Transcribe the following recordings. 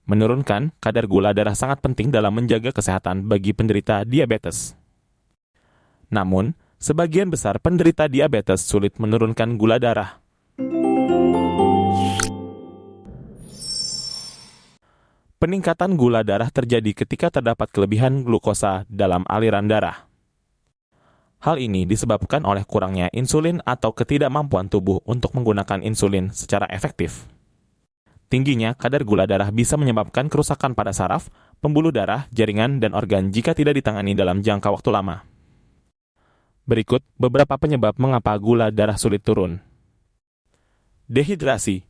Menurunkan kadar gula darah sangat penting dalam menjaga kesehatan bagi penderita diabetes. Namun, sebagian besar penderita diabetes sulit menurunkan gula darah. Peningkatan gula darah terjadi ketika terdapat kelebihan glukosa dalam aliran darah. Hal ini disebabkan oleh kurangnya insulin atau ketidakmampuan tubuh untuk menggunakan insulin secara efektif. Tingginya kadar gula darah bisa menyebabkan kerusakan pada saraf, pembuluh darah, jaringan, dan organ jika tidak ditangani dalam jangka waktu lama. Berikut beberapa penyebab mengapa gula darah sulit turun. Dehidrasi.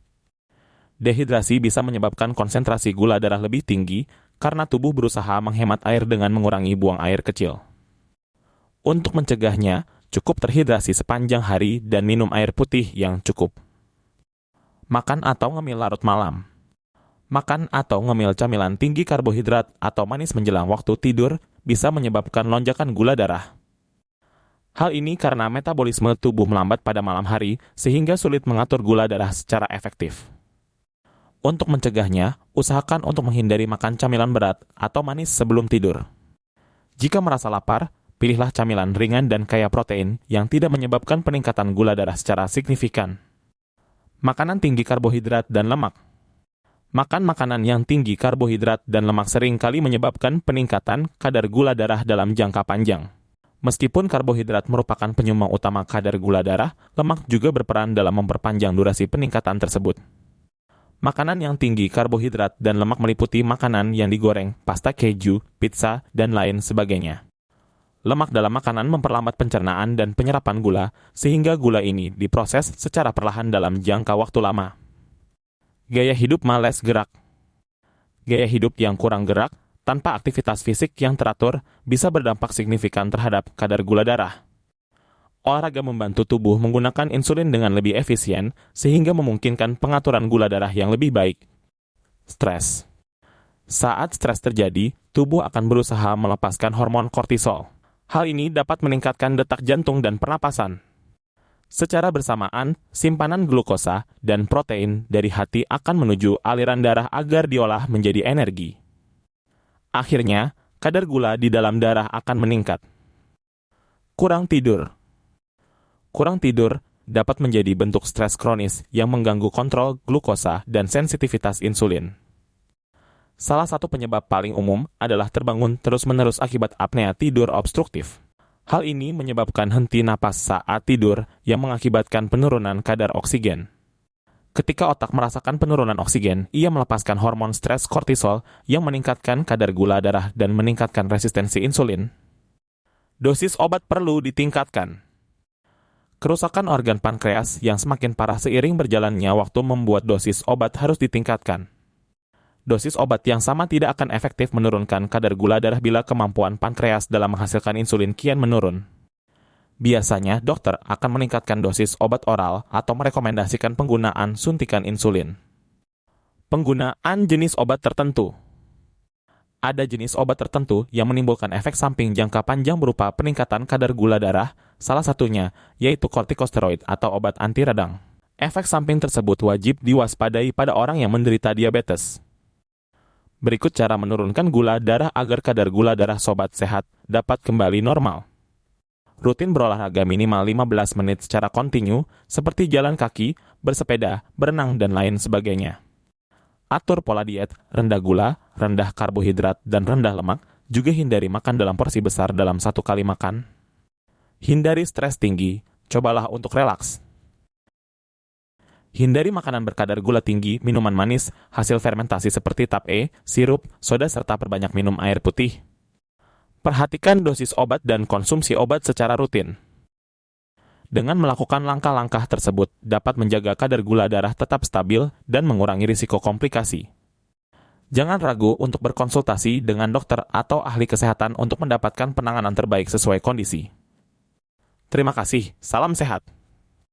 Dehidrasi bisa menyebabkan konsentrasi gula darah lebih tinggi karena tubuh berusaha menghemat air dengan mengurangi buang air kecil. Untuk mencegahnya, cukup terhidrasi sepanjang hari dan minum air putih yang cukup. Makan atau ngemil larut malam. Makan atau ngemil camilan tinggi karbohidrat atau manis menjelang waktu tidur bisa menyebabkan lonjakan gula darah. Hal ini karena metabolisme tubuh melambat pada malam hari sehingga sulit mengatur gula darah secara efektif. Untuk mencegahnya, usahakan untuk menghindari makan camilan berat atau manis sebelum tidur. Jika merasa lapar, pilihlah camilan ringan dan kaya protein yang tidak menyebabkan peningkatan gula darah secara signifikan. Makanan tinggi karbohidrat dan lemak. Makan makanan yang tinggi karbohidrat dan lemak sering kali menyebabkan peningkatan kadar gula darah dalam jangka panjang. Meskipun karbohidrat merupakan penyumbang utama kadar gula darah, lemak juga berperan dalam memperpanjang durasi peningkatan tersebut. Makanan yang tinggi karbohidrat dan lemak meliputi makanan yang digoreng, pasta keju, pizza, dan lain sebagainya. Lemak dalam makanan memperlambat pencernaan dan penyerapan gula, sehingga gula ini diproses secara perlahan dalam jangka waktu lama. Gaya hidup malas gerak. Gaya hidup yang kurang gerak tanpa aktivitas fisik yang teratur bisa berdampak signifikan terhadap kadar gula darah. Olahraga membantu tubuh menggunakan insulin dengan lebih efisien sehingga memungkinkan pengaturan gula darah yang lebih baik. Stres. Saat stres terjadi, tubuh akan berusaha melepaskan hormon kortisol. Hal ini dapat meningkatkan detak jantung dan pernapasan. Secara bersamaan, simpanan glukosa dan protein dari hati akan menuju aliran darah agar diolah menjadi energi. Akhirnya, kadar gula di dalam darah akan meningkat. Kurang tidur. Kurang tidur dapat menjadi bentuk stres kronis yang mengganggu kontrol glukosa dan sensitivitas insulin. Salah satu penyebab paling umum adalah terbangun terus-menerus akibat apnea tidur obstruktif. Hal ini menyebabkan henti napas saat tidur yang mengakibatkan penurunan kadar oksigen. Ketika otak merasakan penurunan oksigen, ia melepaskan hormon stres kortisol yang meningkatkan kadar gula darah dan meningkatkan resistensi insulin. Dosis obat perlu ditingkatkan. Kerusakan organ pankreas yang semakin parah seiring berjalannya waktu membuat dosis obat harus ditingkatkan. Dosis obat yang sama tidak akan efektif menurunkan kadar gula darah bila kemampuan pankreas dalam menghasilkan insulin kian menurun. Biasanya, dokter akan meningkatkan dosis obat oral atau merekomendasikan penggunaan suntikan insulin. Penggunaan jenis obat tertentu. Ada jenis obat tertentu yang menimbulkan efek samping jangka panjang berupa peningkatan kadar gula darah, salah satunya yaitu kortikosteroid atau obat anti radang. Efek samping tersebut wajib diwaspadai pada orang yang menderita diabetes. Berikut cara menurunkan gula darah agar kadar gula darah sobat sehat dapat kembali normal. Rutin berolahraga minimal 15 menit secara kontinu, seperti jalan kaki, bersepeda, berenang, dan lain sebagainya. Atur pola diet, rendah gula, rendah karbohidrat, dan rendah lemak, juga hindari makan dalam porsi besar dalam satu kali makan. Hindari stres tinggi, cobalah untuk relaks. Hindari makanan berkadar gula tinggi, minuman manis, hasil fermentasi seperti tape, sirup, soda, serta perbanyak minum air putih. Perhatikan dosis obat dan konsumsi obat secara rutin. Dengan melakukan langkah-langkah tersebut, dapat menjaga kadar gula darah tetap stabil dan mengurangi risiko komplikasi. Jangan ragu untuk berkonsultasi dengan dokter atau ahli kesehatan untuk mendapatkan penanganan terbaik sesuai kondisi. Terima kasih, salam sehat.